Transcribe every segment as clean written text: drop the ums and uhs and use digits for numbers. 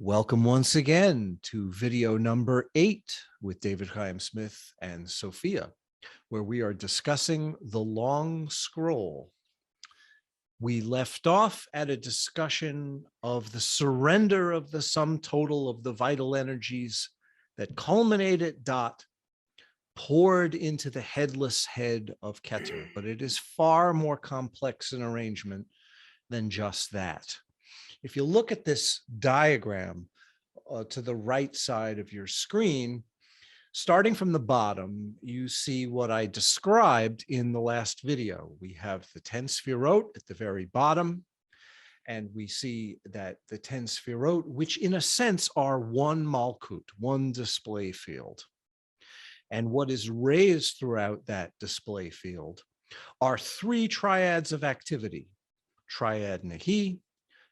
Welcome once again to video number 8 with David Chaim Smith and Sophia, where we are discussing the long scroll. We left off at a discussion of the surrender of the sum total of the vital energies that culminated poured into the headless head of Ketter, but it is far more complex an arrangement than just that. If you look at this diagram to the right side of your screen, starting from the bottom, you see what I described in the last video. We have the 10 Sefirot at the very bottom, and we see that the 10 Sefirot, which in a sense are one Malkut, one display field. And what is raised throughout that display field are 3 triads of activity: triad Nahi,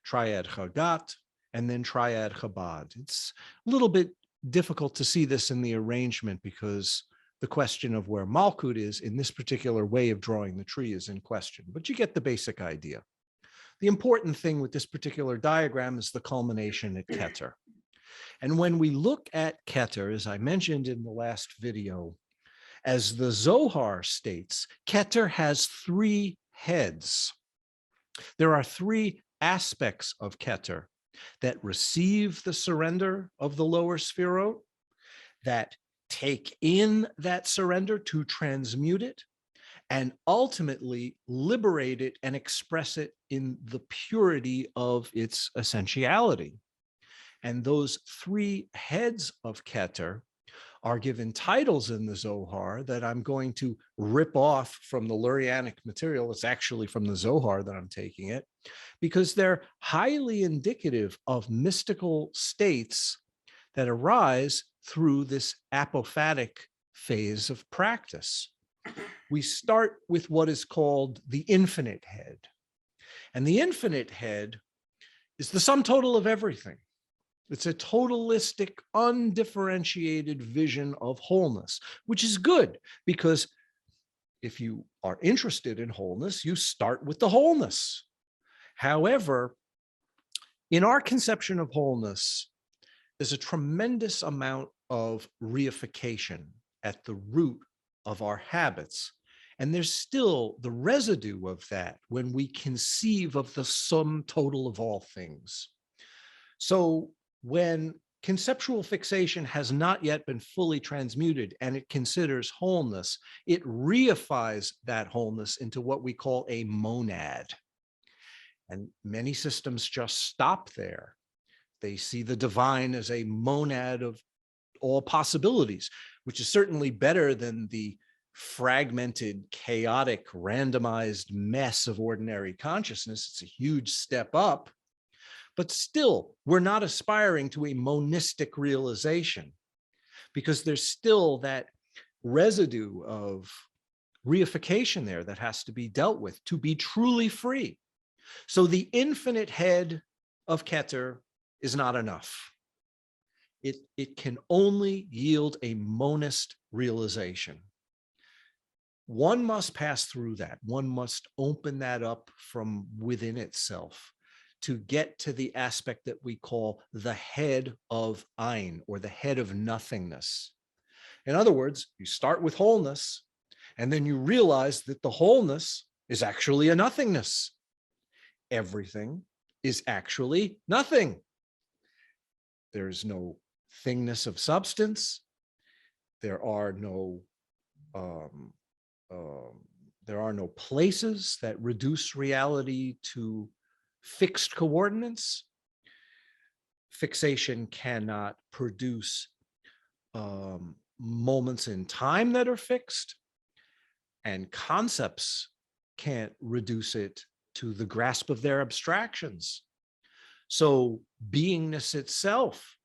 triad Chagat, and then triad Chabad. It's a little bit difficult to see this in the arrangement because the question of where Malkut is in this particular way of drawing the tree is in question, but you get the basic idea. The important thing with this particular diagram is the culmination at Ketter. And when we look at Ketter, as I mentioned in the last video, as the Zohar states, Ketter has 3 heads. There are 3 aspects of Ketter that receive the surrender of the lower Sefirot, that take in that surrender to transmute it, and ultimately liberate it and express it in the purity of its essentiality. And those 3 heads of Ketter are given titles in the Zohar that I'm going to rip off from the Lurianic material. It's actually from the Zohar that I'm taking it, because they're highly indicative of mystical states that arise through this apophatic phase of practice. We start with what is called the infinite head. And the infinite head is the sum total of everything. It's a totalistic, undifferentiated vision of wholeness, which is good because if you are interested in wholeness, you start with the wholeness. However, in our conception of wholeness, there's a tremendous amount of reification at the root of our habits. And there's still the residue of that when we conceive of the sum total of all things. So when conceptual fixation has not yet been fully transmuted and it considers wholeness, it reifies that wholeness into what we call a monad. And many systems just stop there. They see the divine as a monad of all possibilities, which is certainly better than the fragmented, chaotic, randomized mess of ordinary consciousness. It's a huge step up. But still, we're not aspiring to a monistic realization because there's still that residue of reification there that has to be dealt with to be truly free. So the infinite head of Ketter is not enough. It can only yield a monist realization. One must pass through that. One must open that up from within itself to get to the aspect that we call the head of Ein, or the head of nothingness. In other words, you start with wholeness, and then you realize that the wholeness is actually a nothingness. Everything is actually nothing. There's no thingness of substance. There are no places that reduce reality to fixed coordinates. Fixation cannot produce moments in time that are fixed, and concepts can't reduce it to the grasp of their abstractions. So beingness itself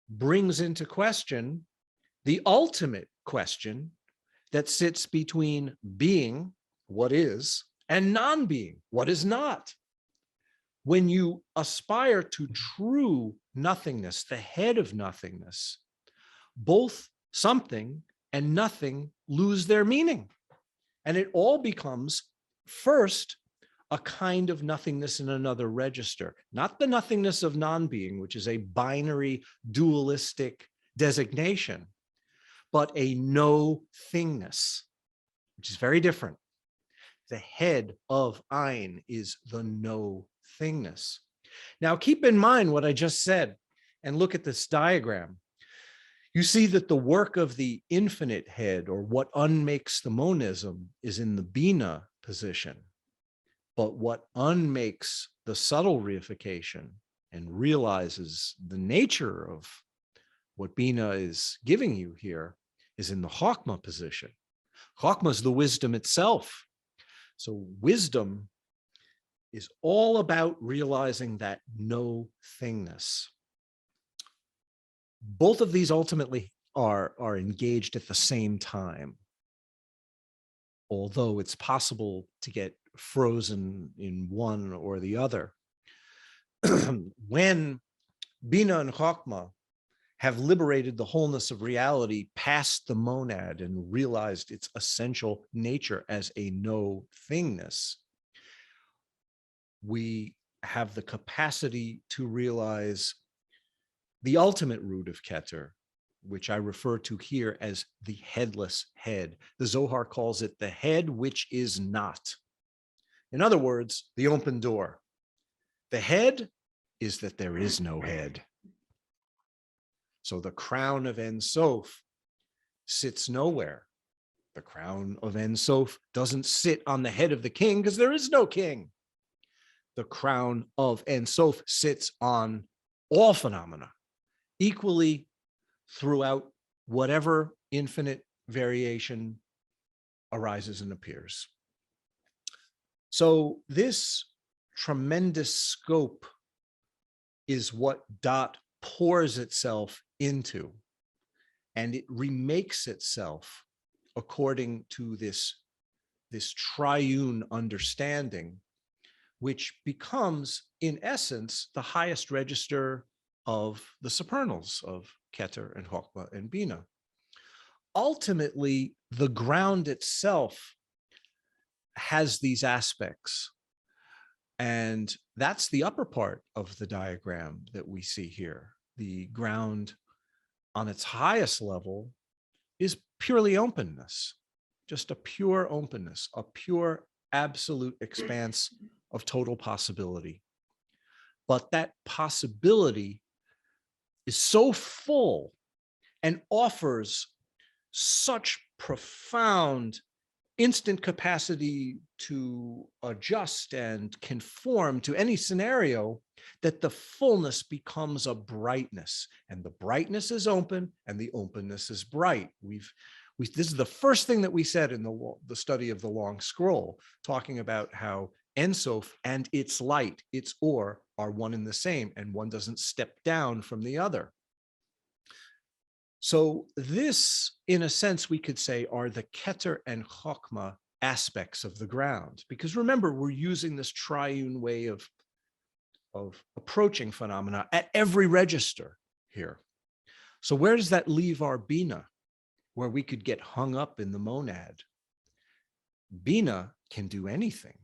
brings into question the ultimate question that sits between being, what is, and non-being, what is not. When you aspire to true nothingness, the head of nothingness, both something and nothing lose their meaning. And it all becomes first a kind of nothingness in another register, not the nothingness of non-being, which is a binary dualistic designation, but a no-thingness, which is very different. The head of Ein is the no-thingness. Now, keep in mind what I just said and look at this diagram. You see that the work of the infinite head, or what unmakes the monism, is in the Bina position. But what unmakes the subtle reification and realizes the nature of what Bina is giving you here is in the Chokmah position. Chokmah is the wisdom itself. So wisdom is all about realizing that no-thingness. Both of these ultimately are engaged at the same time, although it's possible to get frozen in one or the other. When Bina and Chokmah have liberated the wholeness of reality past the monad and realized its essential nature as a no-thingness, we have the capacity to realize the ultimate root of Ketter, which I refer to here as the headless head. The Zohar calls it the head which is not. In other words, the open door. The head is that there is no head. So the crown of Ein Sof sits nowhere. The crown of Ein Sof doesn't sit on the head of the king because there is no king. The crown of Ein Sof sits on all phenomena, equally throughout whatever infinite variation arises and appears. So this tremendous scope is what Dot pours itself into, and it remakes itself according to this triune understanding, which becomes, in essence, the highest register of the supernals of Keter and Chokmah and Bina. Ultimately, the ground itself has these aspects, and that's the upper part of the diagram that we see here. The ground on its highest level is purely openness, just a pure openness, a pure absolute expanse of total possibility. But that possibility is so full and offers such profound instant capacity to adjust and conform to any scenario that the fullness becomes a brightness, and the brightness is open and the openness is bright. This is the first thing that we said in the study of the long scroll, talking about how Ein Sof and its light, its or, are one and the same, and one doesn't step down from the other. So this, in a sense, we could say, are the Keter and Chokmah aspects of the ground. Because remember, we're using this triune way of approaching phenomena at every register here. So where does that leave our Bina, where we could get hung up in the monad? Bina can do anything.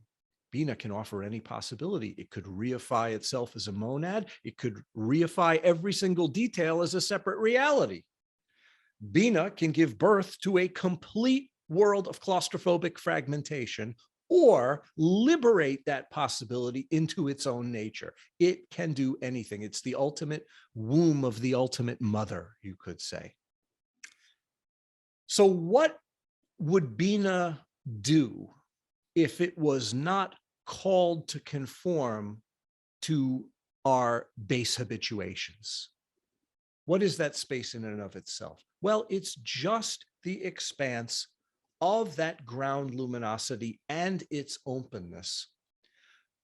Bina can offer any possibility. It could reify itself as a monad. It could reify every single detail as a separate reality. Bina can give birth to a complete world of claustrophobic fragmentation, or liberate that possibility into its own nature. It can do anything. It's the ultimate womb of the ultimate mother, you could say. So what would Bina do if it was not called to conform to our base habituations? What is that space in and of itself? Well, it's just the expanse of that ground luminosity and its openness,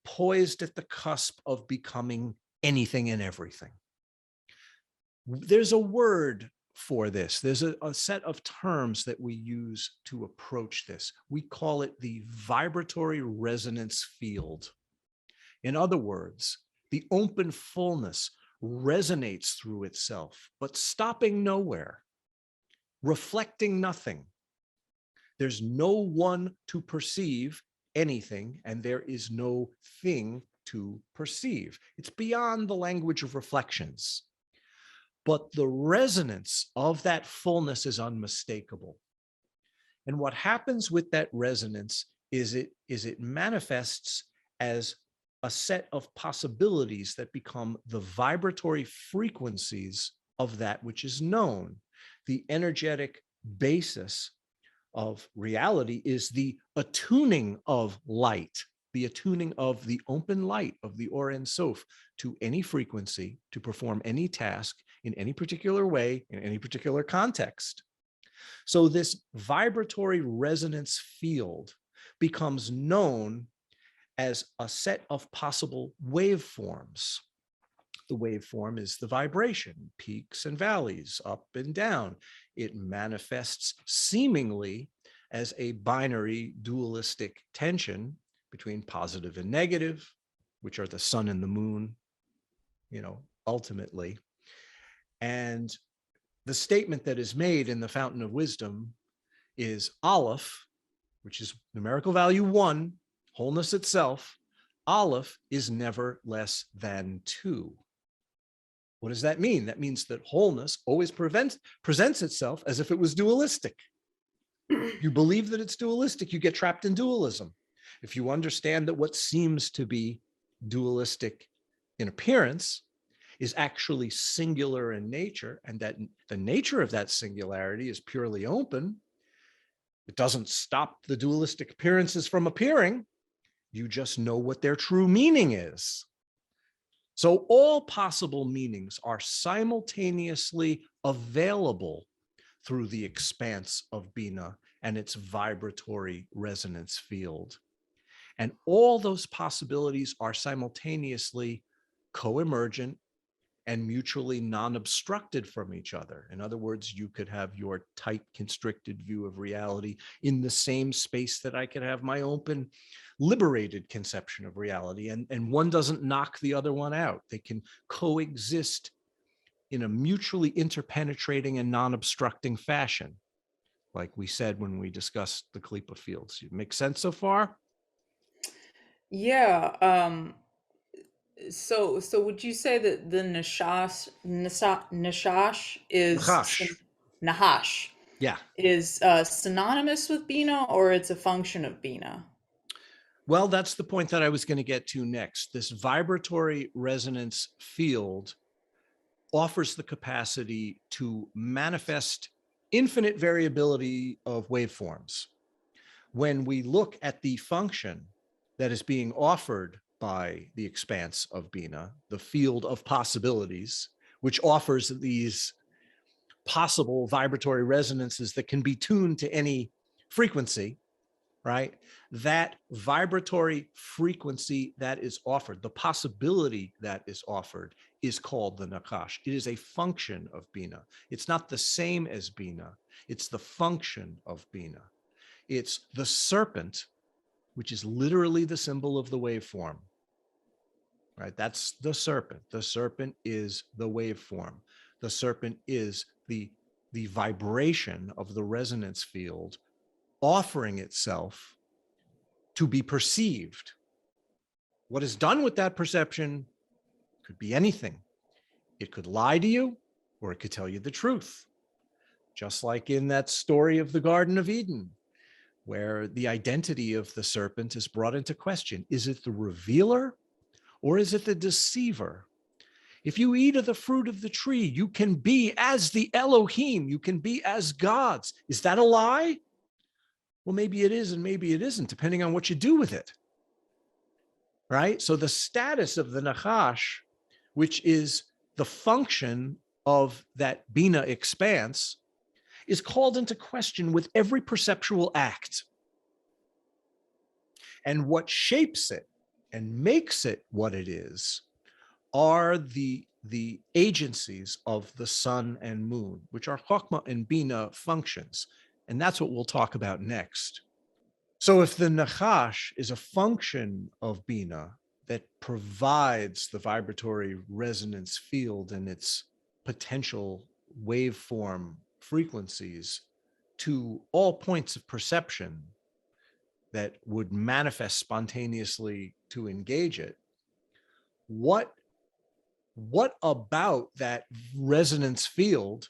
poised at the cusp of becoming anything and everything. There's a word for this. There's a set of terms that we use to approach this. We call it the vibratory resonance field. In other words, the open fullness resonates through itself, but stopping nowhere, reflecting nothing. There's no one to perceive anything, and there is no thing to perceive. It's beyond the language of reflections. But the resonance of that fullness is unmistakable. And what happens with that resonance is it manifests as a set of possibilities that become the vibratory frequencies of that which is known. The energetic basis of reality is the attuning of light, the attuning of the open light of the Or Ein Sof to any frequency to perform any task in any particular way, in any particular context. So this vibratory resonance field becomes known as a set of possible waveforms. The waveform is the vibration, peaks and valleys, up and down. It manifests seemingly as a binary dualistic tension between positive and negative, which are the sun and the moon, ultimately. And the statement that is made in the Fountain of Wisdom is Aleph, which is numerical value 1, wholeness itself. Aleph is never less than 2. What does that mean? That means that wholeness always presents itself as if it was dualistic. You believe that it's dualistic, you get trapped in dualism. If you understand that what seems to be dualistic in appearance is actually singular in nature, and that the nature of that singularity is purely open, it doesn't stop the dualistic appearances from appearing. You just know what their true meaning is. So all possible meanings are simultaneously available through the expanse of Bina and its vibratory resonance field. And all those possibilities are simultaneously co-emergent and mutually non-obstructed from each other. In other words, you could have your tight, constricted view of reality in the same space that I could have my open, liberated conception of reality, and one doesn't knock the other one out. They can coexist in a mutually interpenetrating and non-obstructing fashion, like we said when we discussed the Klipa fields. Make sense so far? Yeah. So would you say that the Nashash Nachash. Nahash Yeah. is synonymous with Bina, or it's a function of Bina? Well, that's the point that I was going to get to next. This vibratory resonance field offers the capacity to manifest infinite variability of waveforms. When we look at the function that is being offered by the expanse of Bina, the field of possibilities, which offers these possible vibratory resonances that can be tuned to any frequency, right? That vibratory frequency that is offered, the possibility that is offered, is called the Nakash. It is a function of Bina. It's not the same as Bina. It's the function of Bina. It's the serpent, which is literally the symbol of the waveform, right? That's the serpent. The serpent is the waveform. The serpent is the vibration of the resonance field offering itself to be perceived. What is done with that perception could be anything. It could lie to you, or it could tell you the truth. Just like in that story of the Garden of Eden, where the identity of the serpent is brought into question. Is it the revealer or is it the deceiver? If you eat of the fruit of the tree, you can be as the Elohim, you can be as gods. Is that a lie? Well, maybe it is and maybe it isn't, depending on what you do with it. Right? So the status of the Nachash, which is the function of that Bina expanse, is called into question with every perceptual act. And what shapes it and makes it what it is are the agencies of the sun and moon, which are Chokmah and Bina functions. And that's what we'll talk about next. So if the Nachash is a function of Bina that provides the vibratory resonance field and its potential waveform frequencies to all points of perception, that would manifest spontaneously to engage it, what about that resonance field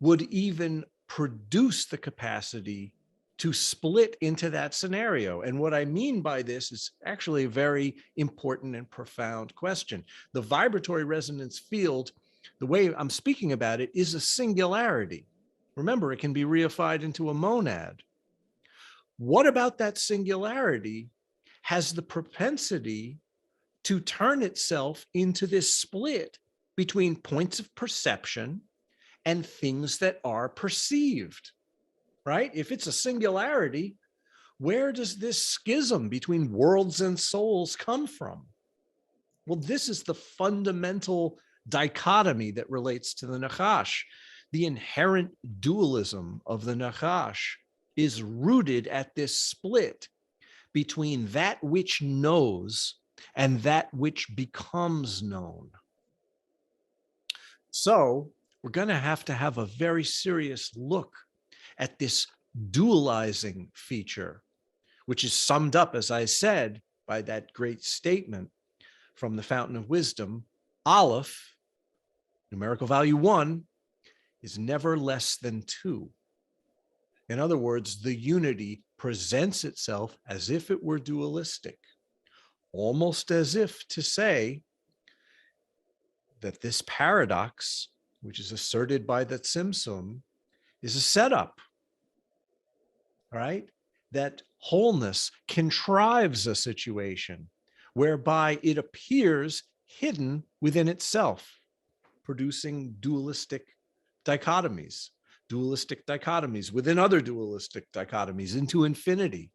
would even produce the capacity to split into that scenario? And what I mean by this is actually a very important and profound question. The vibratory resonance field, the way I'm speaking about it, is a singularity. Remember, it can be reified into a monad. What about that singularity has the propensity to turn itself into this split between points of perception and things that are perceived, right? If it's a singularity, where does this schism between worlds and souls come from? Well, this is the fundamental dichotomy that relates to the Nachash. The inherent dualism of the Nachash is rooted at this split between that which knows and that which becomes known. So we're going to have a very serious look at this dualizing feature, which is summed up, as I said, by that great statement from the Fountain of Wisdom: Aleph, numerical value 1, is never less than 2. In other words, the unity presents itself as if it were dualistic, almost as if to say that this paradox, which is asserted by the Tzimtzum, is a setup, right? That wholeness contrives a situation whereby it appears hidden within itself, producing dualistic dichotomies within other dualistic dichotomies into infinity.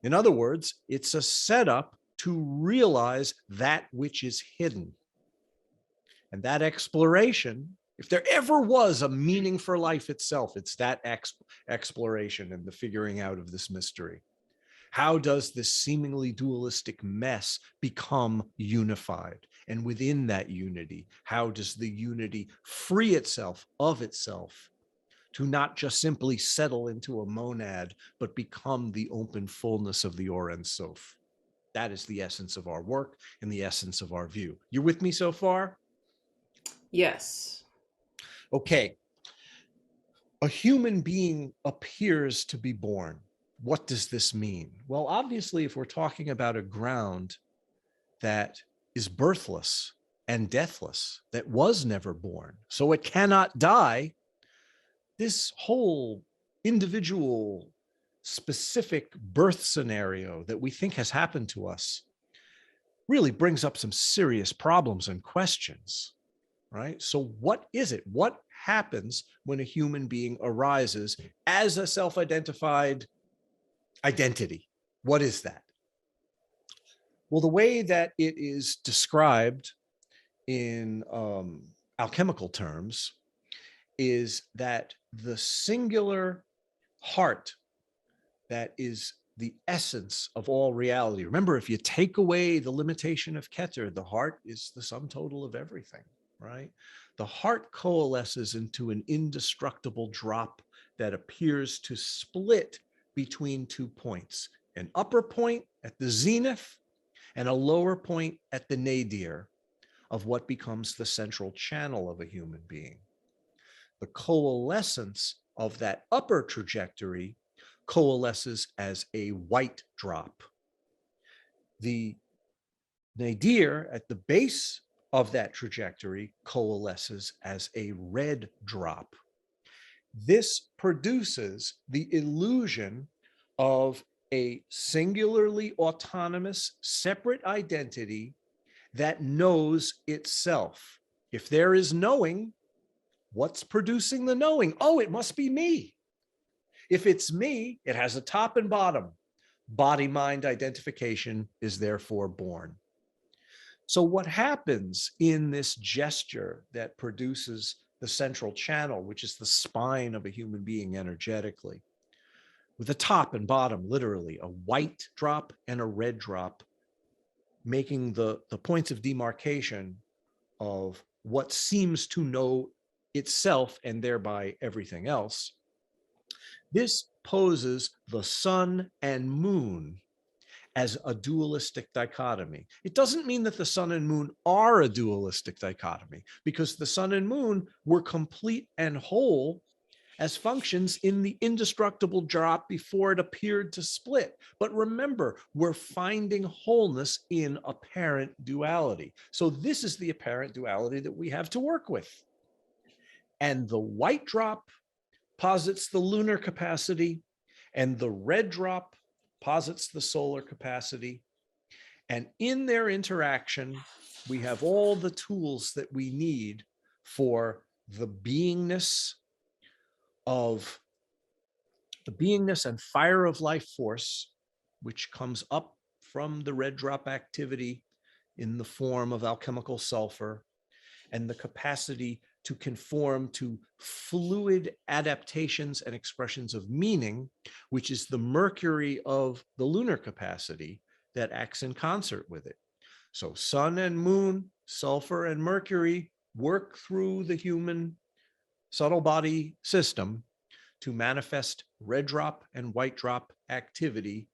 In other words, it's a setup to realize that which is hidden. And that exploration, if there ever was a meaning for life itself, it's that exploration and the figuring out of this mystery. How does this seemingly dualistic mess become unified? And within that unity, how does the unity free itself of itself to not just simply settle into a monad, but become the open fullness of the Or Ein Sof? That is the essence of our work and the essence of our view. You're with me so far? Yes. Okay. A human being appears to be born. What does this mean? Well, obviously, if we're talking about a ground that is birthless and deathless, that was never born, so it cannot die, this whole individual specific birth scenario that we think has happened to us really brings up some serious problems and questions, right? So what is it? What happens when a human being arises as a self-identified identity? What is that? Well, the way that it is described in alchemical terms is that the singular heart that is the essence of all reality. Remember, if you take away the limitation of Ketter, the heart is the sum total of everything, right? The heart coalesces into an indestructible drop that appears to split between 2 points, an upper point at the zenith and a lower point at the nadir of what becomes the central channel of a human being. The coalescence of that upper trajectory coalesces as a white drop. The nadir at the base of that trajectory coalesces as a red drop. This produces the illusion of a singularly autonomous, separate identity that knows itself. If there is knowing, what's producing the knowing? Oh, it must be me. If it's me, it has a top and bottom. Body-mind identification is therefore born. So what happens in this gesture that produces the central channel, which is the spine of a human being energetically, with a top and bottom, literally a white drop and a red drop, making the points of demarcation of what seems to know itself and thereby everything else. This poses the sun and moon as a dualistic dichotomy. It doesn't mean that the sun and moon are a dualistic dichotomy, because the sun and moon were complete and whole as functions in the indestructible drop before it appeared to split. But remember, we're finding wholeness in apparent duality. So this is the apparent duality that we have to work with. And the white drop posits the lunar capacity, and the red drop posits the solar capacity. And in their interaction, we have all the tools that we need for the beingness and fire of life force, which comes up from the red drop activity in the form of alchemical sulfur, and the capacity to conform to fluid adaptations and expressions of meaning, which is the mercury of the lunar capacity that acts in concert with it. So sun and moon, sulfur and mercury work through the human subtle body system to manifest red drop and white drop activity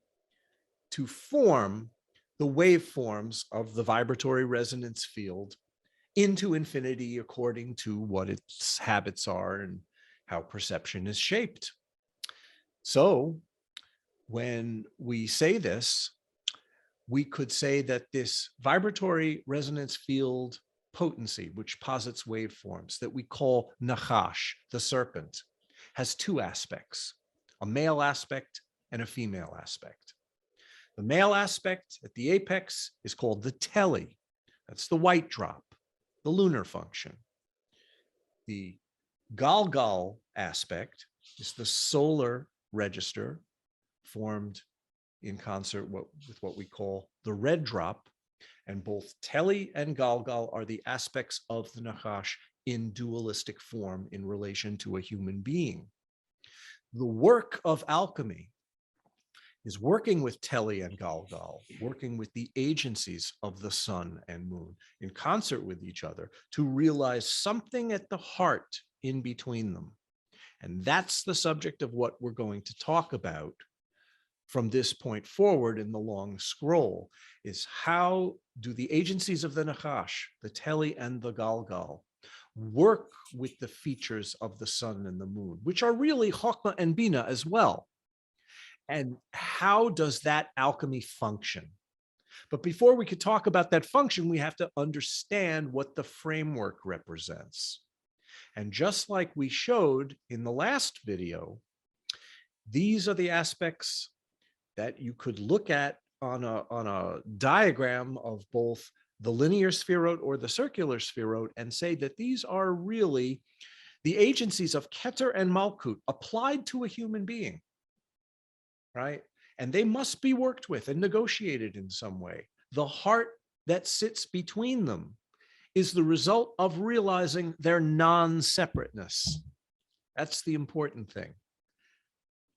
to form the waveforms of the vibratory resonance field into infinity according to what its habits are and how perception is shaped. So when we say this, we could say that this vibratory resonance field potency, which posits waveforms that we call Nachash, the serpent, has two aspects, a male aspect and a female aspect. The male aspect at the apex is called the tele. That's the white drop, the lunar function. The Galgal aspect is the solar register formed in concert with what we call the red drop. And both tele and Galgal are the aspects of the Nachash in dualistic form in relation to a human being. The work of alchemy is working with tele and Galgal, working with the agencies of the sun and moon in concert with each other to realize something at the heart in between them. And that's the subject of what we're going to talk about from this point forward in the long scroll, is how do the agencies of the Nachash, the tele and the Galgal, work with the features of the sun and the moon, which are really Chokmah and Bina as well. And how does that alchemy function? But before we could talk about that function, we have to understand what the framework represents. And just like we showed in the last video, these are the aspects that you could look at on a diagram of both the linear spheroid or the circular spheroid and say that these are really the agencies of Ketter and Malkut applied to a human being, right? And they must be worked with and negotiated in some way. The heart that sits between them is the result of realizing their non-separateness. That's the important thing.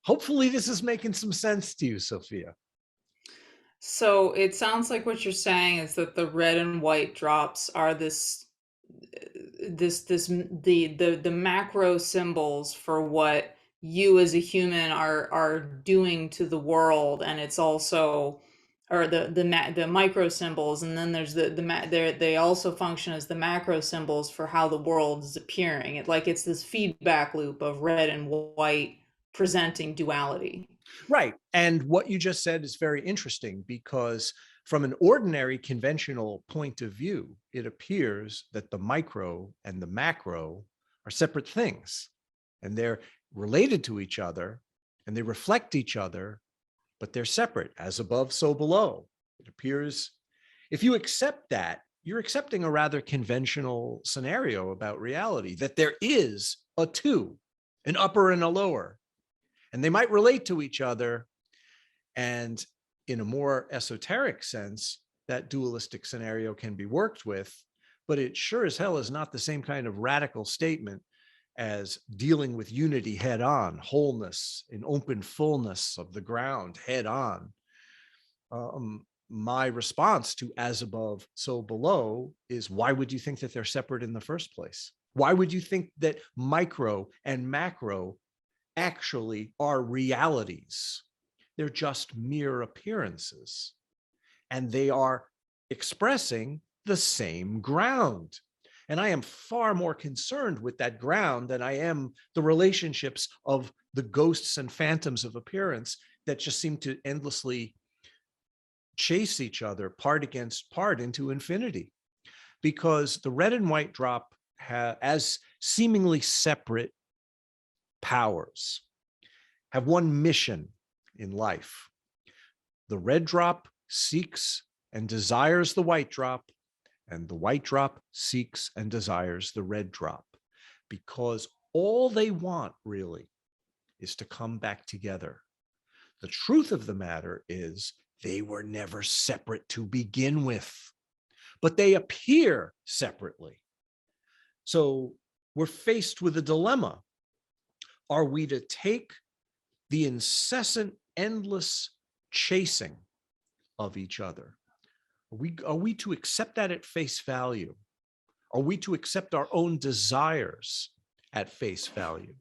Hopefully this is making some sense to you, Sophia. So it sounds like what you're saying is that the red and white drops are the macro symbols for what you as a human are doing to the world, and it's also, or the micro symbols, and then there's they also function as the macro symbols for how the world is appearing. It's this feedback loop of red and white presenting duality. Right. And what you just said is very interesting, because from an ordinary conventional point of view, it appears that the micro and the macro are separate things, and they're related to each other and they reflect each other, but they're separate, as above, so below. It appears, if you accept that, you're accepting a rather conventional scenario about reality, that there is a two, an upper and a lower, and they might relate to each other. And in a more esoteric sense, that dualistic scenario can be worked with, but it sure as hell is not the same kind of radical statement as dealing with unity head on, wholeness in open fullness of the ground head on. My response to as above, so below is, why would you think that they're separate in the first place? Why would you think that micro and macro actually are realities. They're just mere appearances, and they are expressing the same ground. And I am far more concerned with that ground than I am the relationships of the ghosts and phantoms of appearance that just seem to endlessly chase each other, part against part, into infinity. Because the red and white drop, as seemingly separate powers, have one mission in life. The red drop seeks and desires the white drop, and the white drop seeks and desires the red drop, because all they want really is to come back together. The truth of the matter is they were never separate to begin with, but they appear separately. So we're faced with a dilemma. Are we to take the incessant, endless chasing of each other? Are we to accept that at face value? Are we to accept our own desires at face value?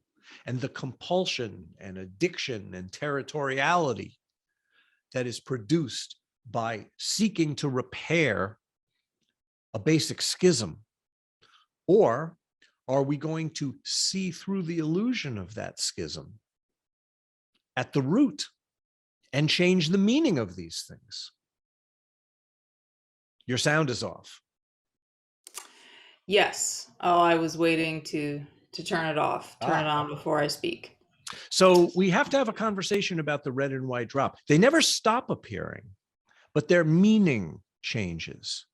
And the compulsion and addiction and territoriality that is produced by seeking to repair a basic schism? Or are we going to see through the illusion of that schism at the root and change the meaning of these things? Your sound is off. Yes. Oh, I was waiting to turn it off, turn it on before I speak. So we have to have a conversation about the red and white drop. They never stop appearing, but their meaning changes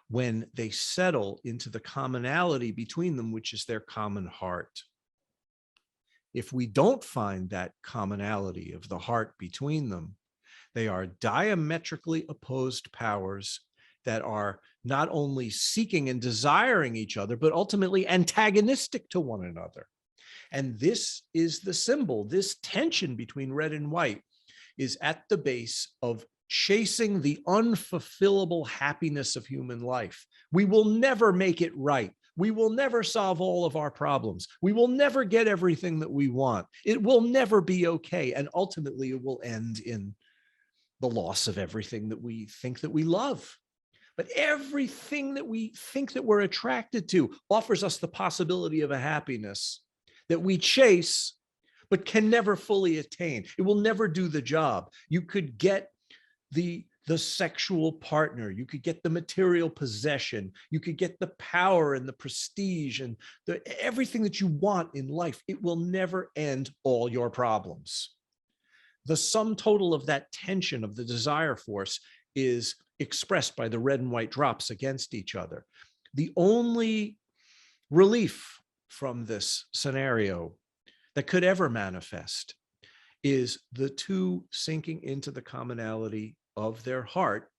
when they settle into the commonality between them, which is their common heart. If we don't find that commonality of the heart between them, they are diametrically opposed powers that are not only seeking and desiring each other, but ultimately antagonistic to one another. And this is the symbol. This tension between red and white is at the base of chasing the unfulfillable happiness of human life. We will never make it right. We will never solve all of our problems. We will never get everything that we want. It will never be okay. And ultimately, it will end in the loss of everything that we think that we love. But everything that we think that we're attracted to offers us the possibility of a happiness that we chase, but can never fully attain. It will never do the job. You could get the sexual partner, you could get the material possession, you could get the power and the prestige and everything that you want in life. It will never end all your problems. The sum total of that tension of the desire force is expressed by the red and white drops against each other. The only relief from this scenario that could ever manifest is the two sinking into the commonality of their heart,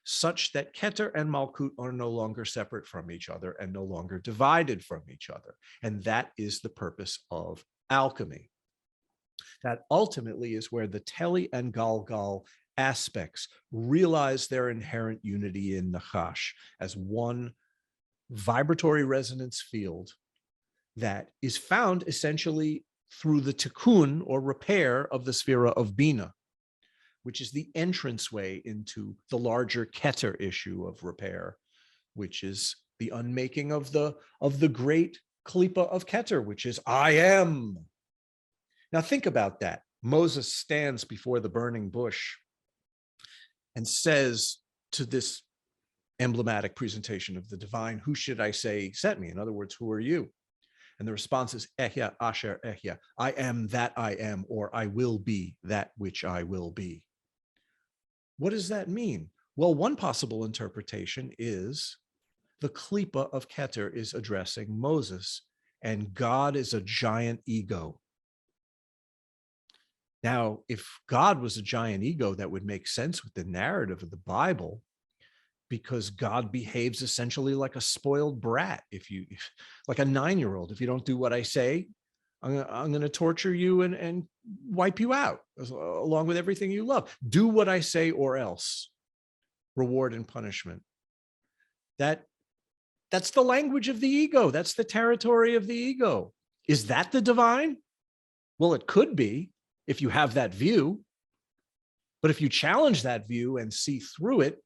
such that Ketter and Malkut are no longer separate from each other and no longer divided from each other. And that is the purpose of alchemy. That ultimately is where the Teli and Galgal aspects realize their inherent unity in Nachash as one vibratory resonance field that is found essentially through the tikkun or repair of the sphera of Bina, which is the entranceway into the larger Ketter issue of repair, which is the unmaking of the great klipa of Ketter, which is I am. Now think about that. Moses stands before the burning bush and says to this emblematic presentation of the divine, who should I say sent me? In other words, who are you? And the response is Ehya Asher Ehya. I am that I am, or I will be that which I will be. What does that mean? Well, one possible interpretation is the klipa of Ketter is addressing Moses, and God is a giant ego. Now, if God was a giant ego, that would make sense with the narrative of the Bible, because God behaves essentially like a spoiled brat. Like a 9-year-old, if you don't do what I say, I'm going to torture you and wipe you out along with everything you love. Do what I say or else. Reward and punishment. That's the language of the ego. That's the territory of the ego. Is that the divine? Well, it could be if you have that view, but if you challenge that view and see through it,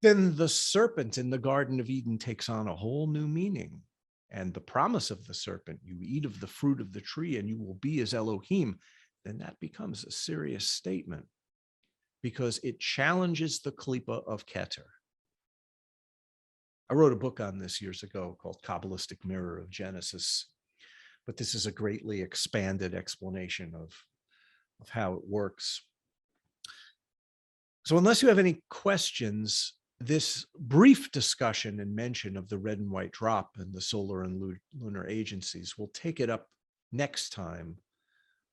then the serpent in the Garden of Eden takes on a whole new meaning. And the promise of the serpent, you eat of the fruit of the tree and you will be as Elohim, then that becomes a serious statement because it challenges the klipa of Ketter. I wrote a book on this years ago called Kabbalistic Mirror of Genesis, but this is a greatly expanded explanation of how it works. So unless you have any questions, this brief discussion and mention of the red and white drop and the solar and lunar agencies, will take it up next time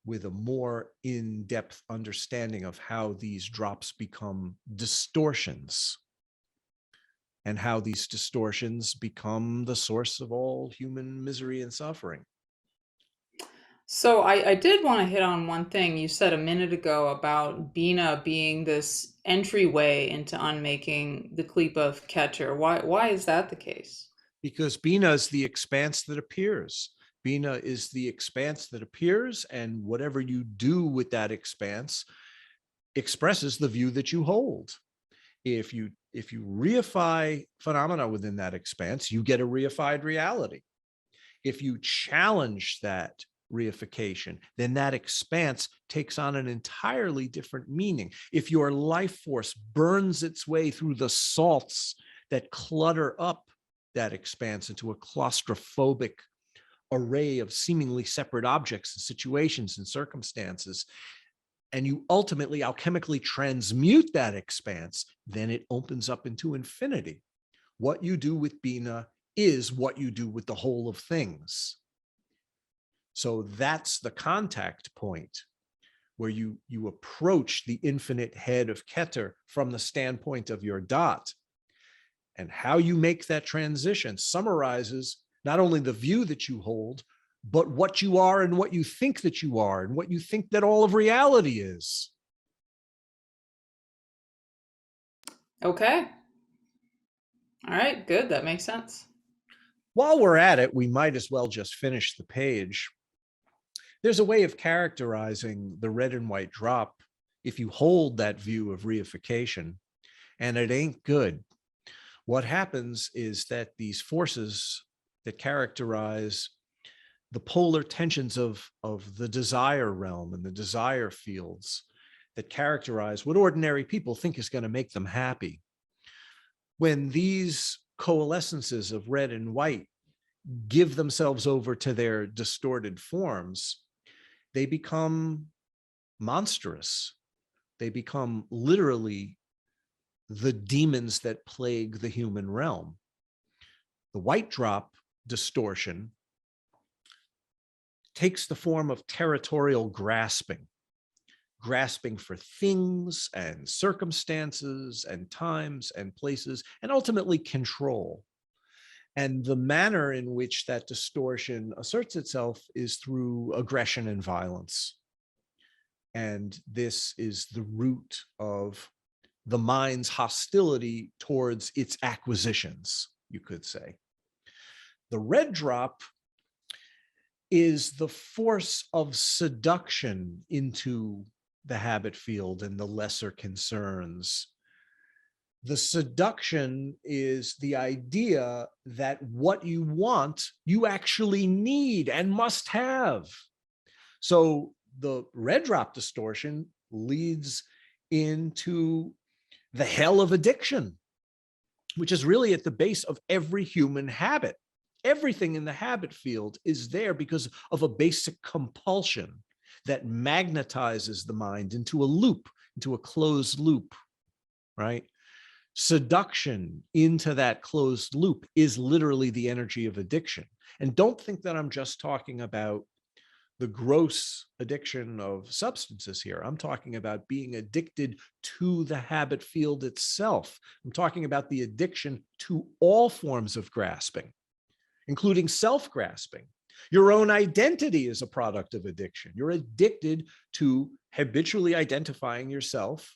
with a more in-depth understanding of how these drops become distortions and how these distortions become the source of all human misery and suffering. So I did want to hit on one thing you said a minute ago about Bina being this entryway into unmaking the Klipa of Keter. Why is that the case? Because Bina is the expanse that appears. Bina is the expanse that appears, and whatever you do with that expanse expresses the view that you hold. If you reify phenomena within that expanse, you get a reified reality. If you challenge that reification, then that expanse takes on an entirely different meaning. If your life force burns its way through the salts that clutter up that expanse into a claustrophobic array of seemingly separate objects and situations and circumstances, and you ultimately alchemically transmute that expanse, then it opens up into infinity. What you do with Bina is what you do with the whole of things. So that's the contact point where you approach the infinite head of Keter from the standpoint of your dot. And how you make that transition summarizes not only the view that you hold, but what you are and what you think that you are and what you think that all of reality is. Okay. All right, good. That makes sense. While we're at it, we might as well just finish the page. There's a way of characterizing the red and white drop if you hold that view of reification, and it ain't good. What happens is that these forces that characterize the polar tensions of the desire realm and the desire fields that characterize what ordinary people think is going to make them happy, when these coalescences of red and white give themselves over to their distorted forms, they become monstrous. They become literally the demons that plague the human realm. The white drop distortion takes the form of territorial grasping for things and circumstances and times and places, and ultimately control. And the manner in which that distortion asserts itself is through aggression and violence. And this is the root of the mind's hostility towards its acquisitions, you could say. The red drop is the force of seduction into the habit field and the lesser concerns. The seduction is the idea that what you want, you actually need and must have. So the red drop distortion leads into the hell of addiction, which is really at the base of every human habit. Everything in the habit field is there because of a basic compulsion that magnetizes the mind into a loop, into a closed loop, right? Seduction into that closed loop is literally the energy of addiction. And don't think that I'm just talking about the gross addiction of substances here. I'm talking about being addicted to the habit field itself. I'm talking about the addiction to all forms of grasping, including self-grasping. Your own identity is a product of addiction. You're addicted to habitually identifying yourself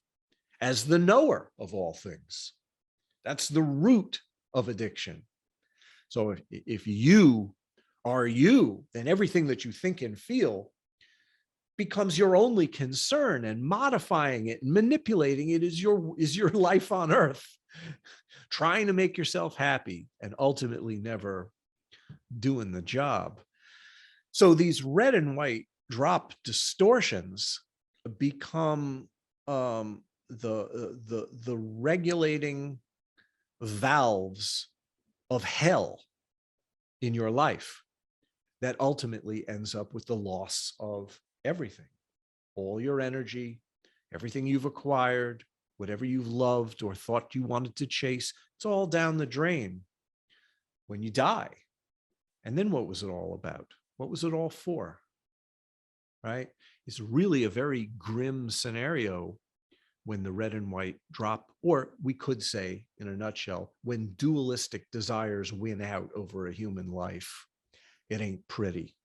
as the knower of all things. That's the root of addiction. So if you are you, then everything that you think and feel becomes your only concern, and modifying it and manipulating it is your life on earth, trying to make yourself happy and ultimately never doing the job. So these red and white drop distortions become the regulating valves of hell in your life that ultimately ends up with the loss of everything, all your energy, everything you've acquired, whatever you've loved or thought you wanted to chase. It's all down the drain when you die. And then what was it all about? What was it all for? Right? It's really a very grim scenario when the red and white drop, or we could say in a nutshell, when dualistic desires win out over a human life. It ain't pretty.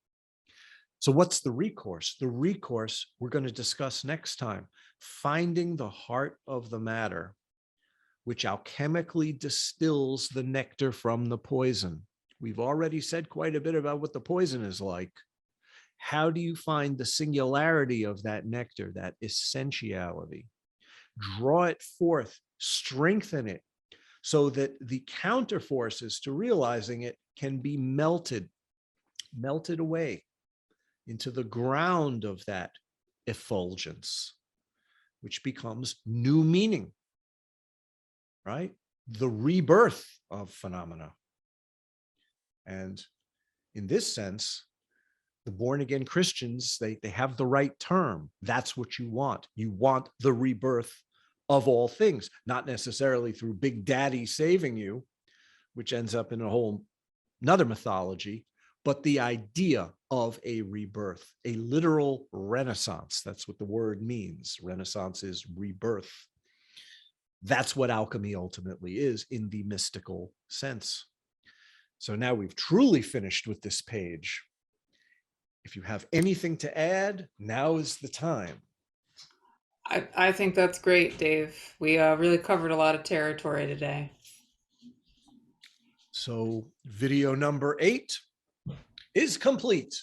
So what's the recourse? The recourse we're going to discuss next time, finding the heart of the matter, which alchemically distills the nectar from the poison. We've already said quite a bit about what the poison is like. How do you find the singularity of that nectar, that essentiality? Draw it forth, strengthen it, so that the counter forces to realizing it can be melted away into the ground of that effulgence, which becomes new meaning, right? The rebirth of phenomena. And in this sense, the born again Christians, they have the right term. That's what you want. You want the rebirth of all things, not necessarily through Big Daddy saving you, which ends up in a whole another mythology, but the idea of a rebirth, a literal renaissance. That's what the word means. Renaissance is rebirth. That's what alchemy ultimately is in the mystical sense. So now we've truly finished with this page. If you have anything to add, now is the time. I think that's great, Dave. We really covered a lot of territory today. So video number 8 is complete.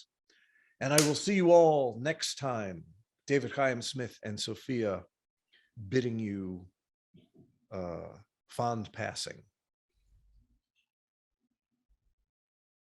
And I will see you all next time. David Chaim Smith and Sophia bidding you fond passing.